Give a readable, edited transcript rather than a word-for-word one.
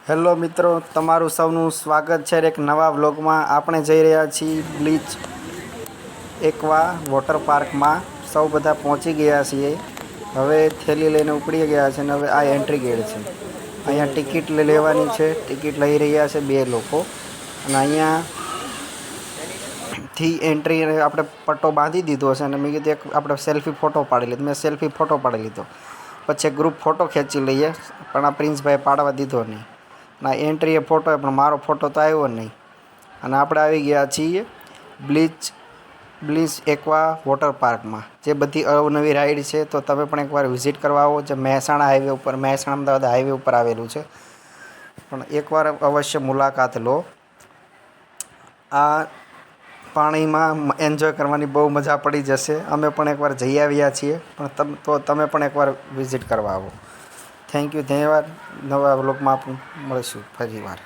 Hello મિત્રો, તમારું સૌનું સ્વાગત છે એક નવા વ્લોગમાં. આપણે જઈ રહ્યા છીએ બ્લીચ એકવા વોટર પાર્કમાં. સૌ બધા પહોંચી ગયા છીએ. હવે થેલી લઈને ઉપડી ગયા છે અને હવે આ એન્ટ્રી ગેટ છે. અહીંયા ટિકિટ લેવાની છે. ટિકિટ લઈ રહ્યા છે બે લોકો અને અહીંયાથી એન્ટ્રી આપણે પટ્ટો બાંધી દીધો છે અને મેં કીધું એક આપણે સેલ્ફી ફોટો પાડી લીધો. મેં સેલ્ફી ફોટો પાડી લીધો. પછી એક ગ્રુપ ફોટો ખેંચી લઈએ, પણ આ પ્રિન્સભાઈ પાડવા દીધો નહીં. ના એન્ટ્રી એ ફોટો પણ મારો ફોટો તો આવ્યો નહીં. અને આપણે આવી ગયા છીએ બ્લીચ એકવા વોટર પાર્કમાં, જે બધી અવનવી રાઈડ છે. તો તમે પણ એકવાર વિઝિટ કરવા આવો. જે મહેસાણા હાઈવે ઉપર, મહેસાણા અમદાવાદ હાઈવે ઉપર આવેલું છે. પણ એકવાર અવશ્ય મુલાકાત લો. આ પાણીમાં એન્જોય કરવાની બહુ મજા પડી જશે. અમે પણ એકવાર જઈ આવ્યા છીએ, પણ તમે પણ એકવાર વિઝિટ કરવા આવો. થેન્ક યુ, ધન્યવાદ. નવા વ્લોગમાં આપણે મળીશું ફરીવાર.